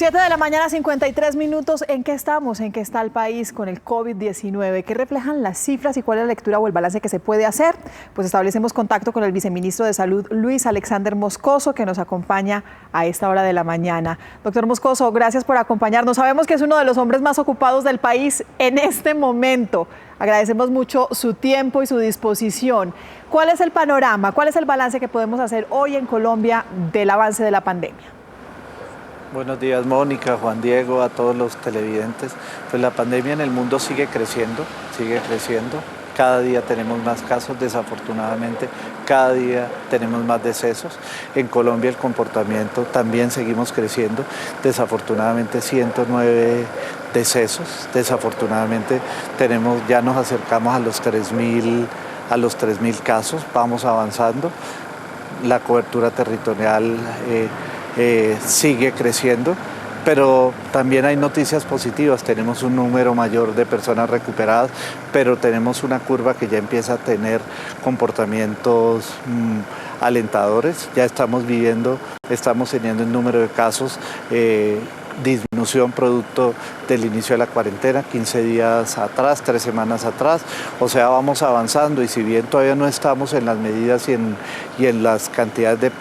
7 de la mañana, 53 minutos. ¿En qué estamos? ¿En qué está el país con el COVID-19? ¿Qué reflejan las cifras y cuál es la lectura o el balance que se puede hacer? Pues establecemos contacto con el viceministro de Salud, Luis Alexander Moscoso, que nos acompaña a esta hora de la mañana. Doctor Moscoso, gracias por acompañarnos. Sabemos que es uno de los hombres más ocupados del país en este momento. Agradecemos mucho su tiempo y su disposición. ¿Cuál es el panorama? ¿Cuál es el balance que podemos hacer hoy en Colombia del avance de la pandemia? Buenos días, Mónica, Juan Diego, a todos los televidentes. Pues la pandemia en el mundo sigue creciendo, sigue creciendo. Cada día tenemos más casos, desafortunadamente, cada día tenemos más decesos. En Colombia el comportamiento también seguimos creciendo, desafortunadamente 109 decesos, desafortunadamente ya nos acercamos a los 3.000 casos, vamos avanzando. La cobertura territorial sigue creciendo, pero también hay noticias positivas. Tenemos un número mayor de personas recuperadas, pero tenemos una curva que ya empieza a tener comportamientos alentadores. Ya estamos teniendo el número de casos, disminución producto del inicio de la cuarentena, 15 días atrás, 3 semanas atrás. O sea, vamos avanzando, y si bien todavía no estamos en las medidas y en las cantidades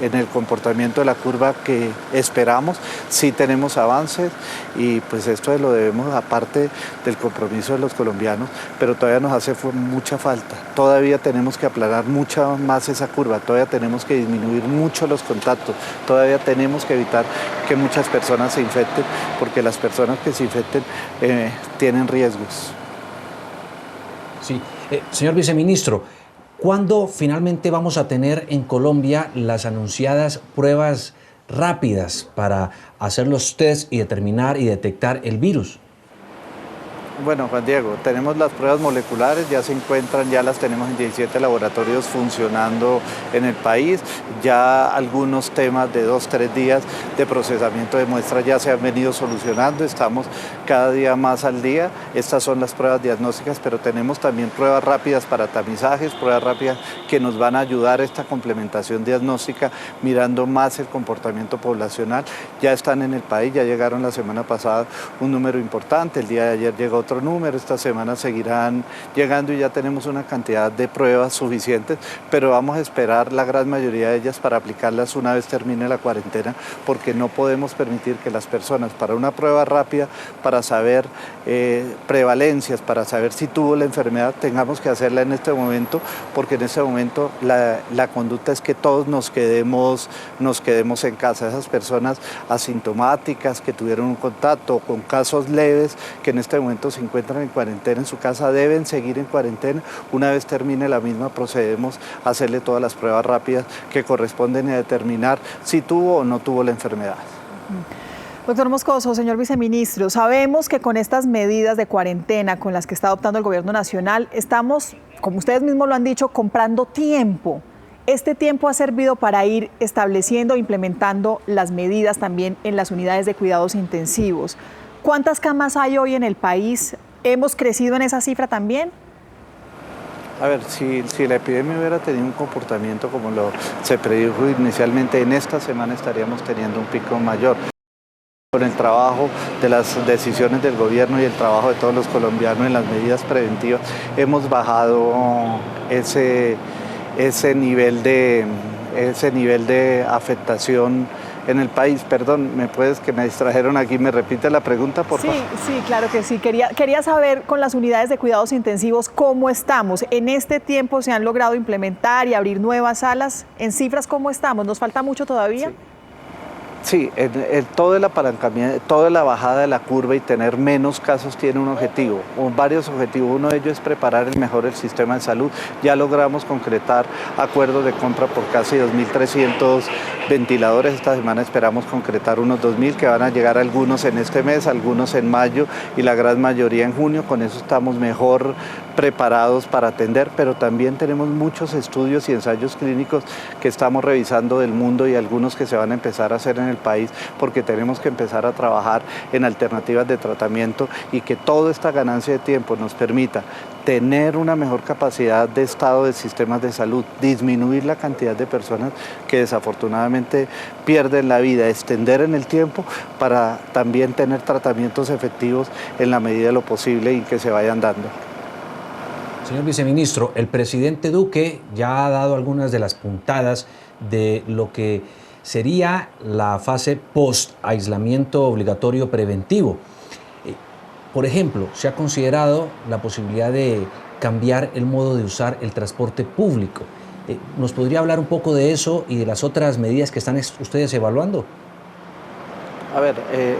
en el comportamiento de la curva que esperamos, sí tenemos avances, y pues esto lo debemos, aparte del compromiso de los colombianos, pero todavía nos hace mucha falta. Todavía tenemos que aplanar mucho más esa curva, todavía tenemos que disminuir mucho los contactos, todavía tenemos que evitar que muchas personas se infecten, porque las personas que se infecten tienen riesgos. Sí, señor viceministro, ¿cuándo finalmente vamos a tener en Colombia las anunciadas pruebas rápidas para hacer los test y determinar y detectar el virus? Bueno, Juan Diego, tenemos las pruebas moleculares, ya se encuentran, ya las tenemos en 17 laboratorios funcionando en el país. Ya algunos temas de 2-3 días de procesamiento de muestras ya se han venido solucionando, estamos cada día más al día. Estas son las pruebas diagnósticas, pero tenemos también pruebas rápidas para tamizajes, pruebas rápidas que nos van a ayudar a esta complementación diagnóstica, mirando más el comportamiento poblacional. Ya están en el país, ya llegaron la semana pasada un número importante, el día de ayer llegó otro número, esta semana seguirán llegando, y ya tenemos una cantidad de pruebas suficientes, pero vamos a esperar la gran mayoría de ellas para aplicarlas una vez termine la cuarentena, porque no podemos permitir que las personas, para una prueba rápida, para saber prevalencias, para saber si tuvo la enfermedad, tengamos que hacerla en este momento, porque en este momento la conducta es que todos nos quedemos en casa. Esas personas asintomáticas que tuvieron un contacto con casos leves, que en este momento se encuentran en cuarentena en su casa, deben seguir en cuarentena. Una vez termine la misma, procedemos a hacerle todas las pruebas rápidas que corresponden a determinar si tuvo o no tuvo la enfermedad. Doctor Moscoso, señor viceministro, sabemos que con estas medidas de cuarentena con las que está adoptando el gobierno nacional, estamos, como ustedes mismos lo han dicho, comprando tiempo. Este tiempo ha servido para ir estableciendo e implementando las medidas también en las unidades de cuidados intensivos. ¿Cuántas camas hay hoy en el país? ¿Hemos crecido en esa cifra también? A ver, si la epidemia hubiera tenido un comportamiento como se predijo inicialmente, en esta semana estaríamos teniendo un pico mayor. Con el trabajo de las decisiones del gobierno y el trabajo de todos los colombianos en las medidas preventivas, hemos bajado ese nivel de afectación en el país. Perdón, que me distrajeron aquí, ¿me repite la pregunta, por favor? Sí, claro que sí. Quería saber con las unidades de cuidados intensivos cómo estamos. En este tiempo se han logrado implementar y abrir nuevas salas. En cifras, ¿cómo estamos? ¿Nos falta mucho todavía? Sí. Sí, todo el apalancamiento, toda la bajada de la curva y tener menos casos tiene un objetivo, o varios objetivos. Uno de ellos es preparar mejor el sistema de salud. Ya logramos concretar acuerdos de compra por casi 2.300 ventiladores. Esta semana esperamos concretar unos 2.000, que van a llegar algunos en este mes, algunos en mayo y la gran mayoría en junio. Con eso estamos mejor preparados para atender, pero también tenemos muchos estudios y ensayos clínicos que estamos revisando del mundo, y algunos que se van a empezar a hacer en el país, porque tenemos que empezar a trabajar en alternativas de tratamiento, y que toda esta ganancia de tiempo nos permita tener una mejor capacidad de estado de sistemas de salud, disminuir la cantidad de personas que desafortunadamente pierden la vida, extender en el tiempo para también tener tratamientos efectivos en la medida de lo posible y que se vayan dando. Señor viceministro, el presidente Duque ya ha dado algunas de las puntadas de lo que sería la fase post-aislamiento obligatorio preventivo. Por ejemplo, se ha considerado la posibilidad de cambiar el modo de usar el transporte público. ¿Nos podría hablar un poco de eso y de las otras medidas que están ustedes evaluando? A ver,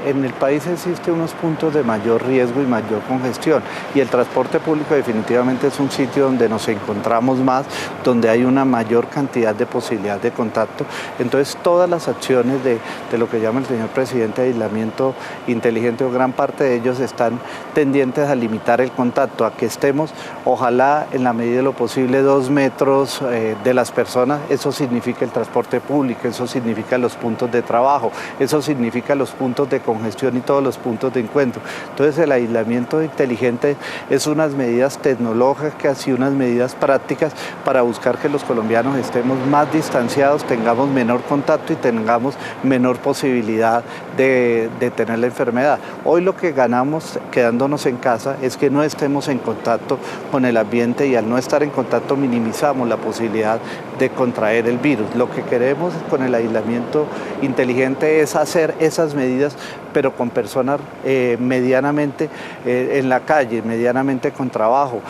en el país existen unos puntos de mayor riesgo y mayor congestión y el transporte público definitivamente es un sitio donde nos encontramos más, donde hay una mayor cantidad de posibilidad de contacto. Entonces todas las acciones de lo que llama el señor presidente aislamiento inteligente, o gran parte de ellos están tendientes a limitar el contacto, a que estemos, ojalá en la medida de lo posible, 2 metros de las personas. Eso significa el transporte público, eso significa los puntos de trabajo, eso significa los puntos de congestión y todos los puntos de encuentro. Entonces el aislamiento inteligente es unas medidas tecnológicas y unas medidas prácticas para buscar que los colombianos estemos más distanciados, tengamos menor contacto y tengamos menor posibilidad de tener la enfermedad. Hoy lo que ganamos quedándonos en casa es que no estemos en contacto con el ambiente y al no estar en contacto minimizamos la posibilidad de contraer el virus. Lo que queremos con el aislamiento inteligente es hacer esas medidas, pero con personas medianamente en la calle, medianamente con trabajo,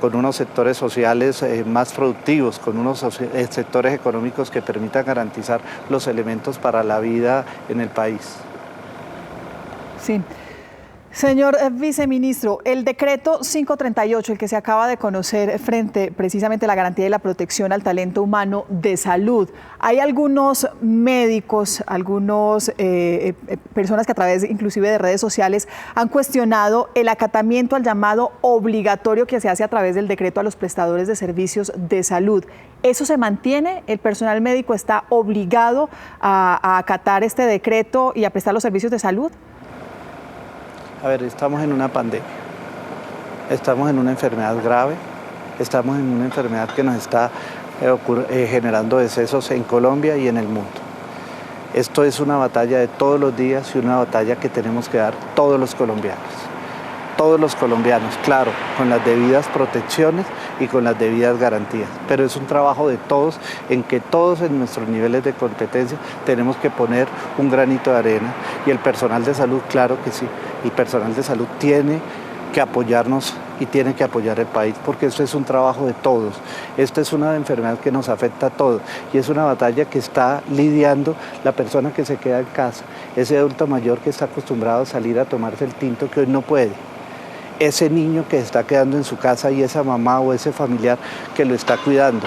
con unos sectores sociales más productivos, con unos sectores económicos que permitan garantizar los elementos para la vida en el país. Sí. Señor viceministro, el decreto 538, el que se acaba de conocer frente precisamente a la garantía y la protección al talento humano de salud, hay algunos médicos, algunas personas que a través inclusive de redes sociales han cuestionado el acatamiento al llamado obligatorio que se hace a través del decreto a los prestadores de servicios de salud. ¿Eso se mantiene? ¿El personal médico está obligado a acatar este decreto y a prestar los servicios de salud? A ver, estamos en una pandemia, estamos en una enfermedad grave, estamos en una enfermedad que nos está generando decesos en Colombia y en el mundo. Esto es una batalla de todos los días y una batalla que tenemos que dar todos los colombianos, claro, con las debidas protecciones y con las debidas garantías, pero es un trabajo de todos en que todos en nuestros niveles de competencia tenemos que poner un granito de arena y el personal de salud, claro que sí, el personal de salud tiene que apoyarnos y tiene que apoyar el país porque esto es un trabajo de todos, esta es una enfermedad que nos afecta a todos y es una batalla que está lidiando la persona que se queda en casa, ese adulto mayor que está acostumbrado a salir a tomarse el tinto que hoy no puede. Ese niño que está quedando en su casa y esa mamá o ese familiar que lo está cuidando,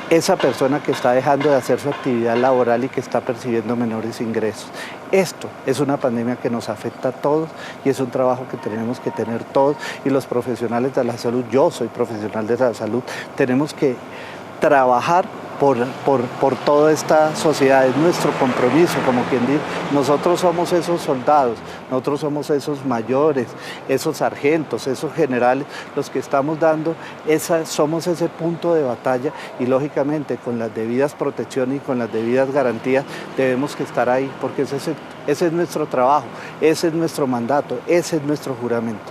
esa persona que está dejando de hacer su actividad laboral y que está percibiendo menores ingresos. Esto es una pandemia que nos afecta a todos y es un trabajo que tenemos que tener todos y los profesionales de la salud, yo soy profesional de la salud, tenemos que trabajar por toda esta sociedad, es nuestro compromiso, como quien dice, nosotros somos esos soldados, nosotros somos esos mayores, esos sargentos, esos generales, los que estamos dando, somos ese punto de batalla y lógicamente con las debidas protecciones y con las debidas garantías debemos que estar ahí, porque ese es nuestro trabajo, ese es nuestro mandato, ese es nuestro juramento.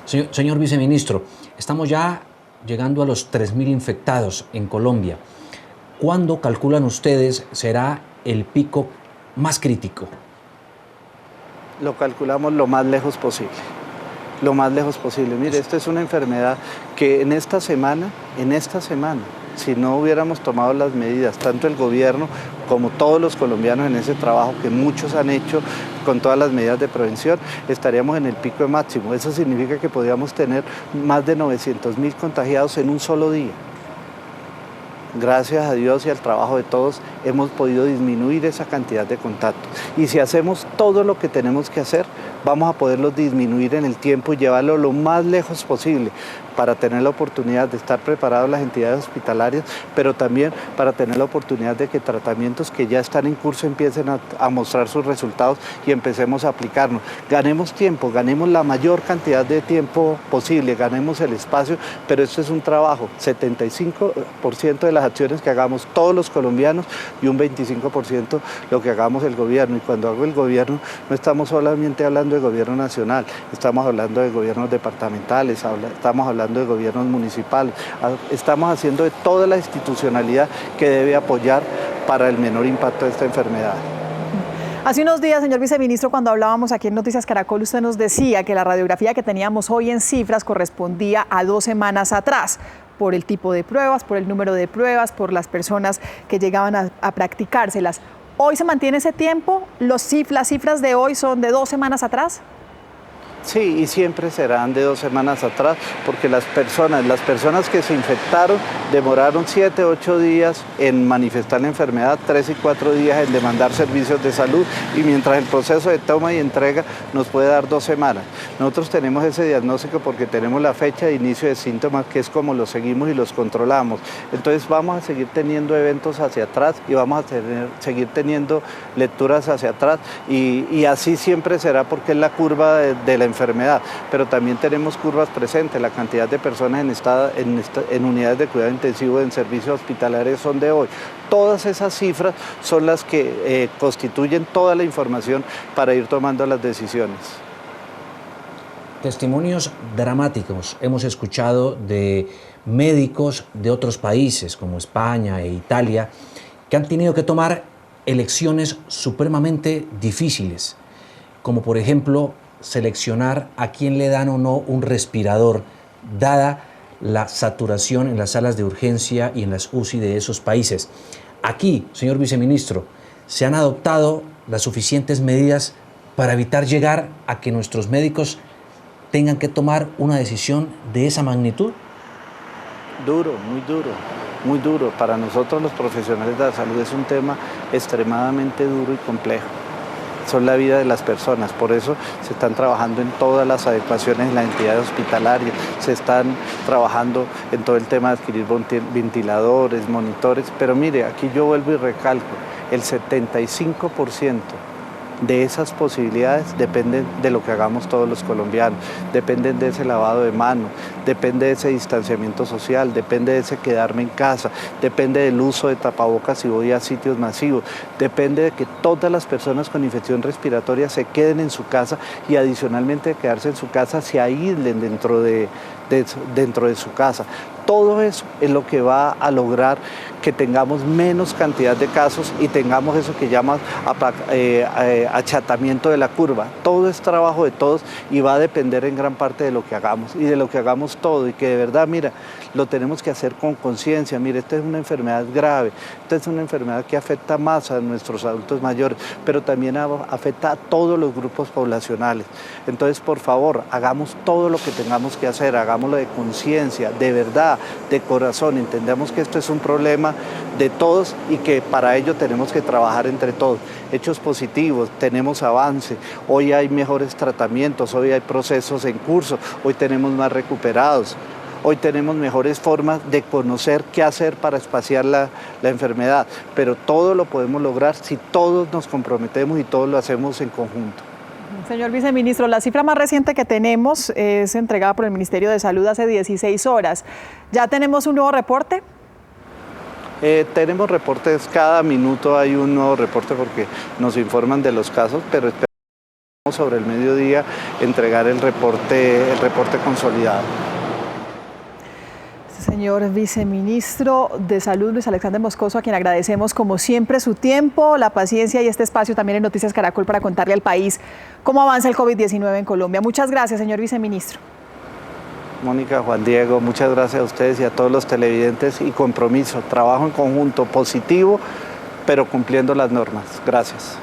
Señor viceministro, estamos ya llegando a los 3.000 infectados en Colombia. ¿Cuándo calculan ustedes será el pico más crítico? Lo calculamos lo más lejos posible. Lo más lejos posible. Mire, esta es una enfermedad que en esta semana, si no hubiéramos tomado las medidas, tanto el gobierno como todos los colombianos en ese trabajo que muchos han hecho con todas las medidas de prevención, estaríamos en el pico máximo. Eso significa que podríamos tener más de 900.000 contagiados en un solo día. gracias a Dios y al trabajo de todos, hemos podido disminuir esa cantidad de contactos. Y si hacemos todo lo que tenemos que hacer, vamos a poderlos disminuir en el tiempo y llevarlo lo más lejos posible para tener la oportunidad de estar preparados las entidades hospitalarias, pero también para tener la oportunidad de que tratamientos que ya están en curso empiecen a mostrar sus resultados y empecemos a aplicarnos. Ganemos tiempo, ganemos la mayor cantidad de tiempo posible, ganemos el espacio, pero esto es un trabajo, 75% de las acciones que hagamos todos los colombianos y un 25% lo que hagamos el gobierno. Y cuando hago el gobierno, no estamos solamente hablando de gobierno nacional, estamos hablando de gobiernos departamentales, estamos hablando de gobiernos municipales, estamos haciendo de toda la institucionalidad que debe apoyar para el menor impacto de esta enfermedad. Hace unos días, señor viceministro, cuando hablábamos aquí en Noticias Caracol, usted nos decía que la radiografía que teníamos hoy en cifras correspondía a 2 semanas atrás, por el tipo de pruebas, por el número de pruebas, por las personas que llegaban a practicárselas. ¿Hoy se mantiene ese tiempo? ¿Las cifras de hoy son de 2 semanas atrás? Sí, y siempre serán de 2 semanas atrás, porque las personas que se infectaron demoraron 7, 8 días en manifestar la enfermedad, 3 y 4 días en demandar servicios de salud, y mientras el proceso de toma y entrega nos puede dar 2 semanas. Nosotros tenemos ese diagnóstico porque tenemos la fecha de inicio de síntomas, que es como los seguimos y los controlamos. Entonces vamos a seguir teniendo eventos hacia atrás y vamos a seguir teniendo lecturas hacia atrás, y así siempre será, porque es la curva de la enfermedad, pero también tenemos curvas presentes. La cantidad de personas en unidades de cuidado intensivo en servicios hospitalarios son de hoy. Todas esas cifras son las que constituyen toda la información para ir tomando las decisiones. Testimonios dramáticos hemos escuchado de médicos de otros países como España e Italia que han tenido que tomar elecciones supremamente difíciles, como por ejemplo seleccionar a quién le dan o no un respirador, dada la saturación en las salas de urgencia y en las UCI de esos países. Aquí, señor viceministro, ¿se han adoptado las suficientes medidas para evitar llegar a que nuestros médicos tengan que tomar una decisión de esa magnitud? Duro, muy duro. Para nosotros los profesionales de la salud es un tema extremadamente duro y complejo. Son la vida de las personas, por eso se están trabajando en todas las adecuaciones en la entidad hospitalaria, se están trabajando en todo el tema de adquirir ventiladores, monitores, pero mire, aquí yo vuelvo y recalco, el 75% de esas posibilidades dependen de lo que hagamos todos los colombianos, dependen de ese lavado de manos, depende de ese distanciamiento social, depende de ese quedarme en casa, depende del uso de tapabocas si voy a sitios masivos, depende de que todas las personas con infección respiratoria se queden en su casa y adicionalmente de quedarse en su casa se aíslen dentro de su casa. Todo eso es lo que va a lograr que tengamos menos cantidad de casos y tengamos eso que llaman achatamiento de la curva. Todo es trabajo de todos y va a depender en gran parte de lo que hagamos y de lo que hagamos todo, y que de verdad, mira, lo tenemos que hacer con conciencia. Mire, esta es una enfermedad grave, esta es una enfermedad que afecta más a nuestros adultos mayores, pero también afecta a todos los grupos poblacionales. Entonces, por favor, hagamos todo lo que tengamos que hacer, hagámoslo de conciencia, de verdad, de corazón. Entendamos que esto es un problema de todos y que para ello tenemos que trabajar entre todos. Hechos positivos, tenemos avance, hoy hay mejores tratamientos, hoy hay procesos en curso, hoy tenemos más recuperados, hoy tenemos mejores formas de conocer qué hacer para espaciar la enfermedad, pero todo lo podemos lograr si todos nos comprometemos y todos lo hacemos en conjunto. Señor viceministro, la cifra más reciente que tenemos es entregada por el Ministerio de Salud hace 16 horas. ¿Ya tenemos un nuevo reporte? Tenemos reportes, cada minuto hay un nuevo reporte porque nos informan de los casos, pero esperamos sobre el mediodía entregar el reporte consolidado. Señor viceministro de Salud, Luis Alexander Moscoso, a quien agradecemos como siempre su tiempo, la paciencia y este espacio también en Noticias Caracol para contarle al país cómo avanza el COVID-19 en Colombia. Muchas gracias, señor viceministro. Mónica, Juan Diego, muchas gracias a ustedes y a todos los televidentes, y compromiso, trabajo en conjunto, positivo, pero cumpliendo las normas. Gracias.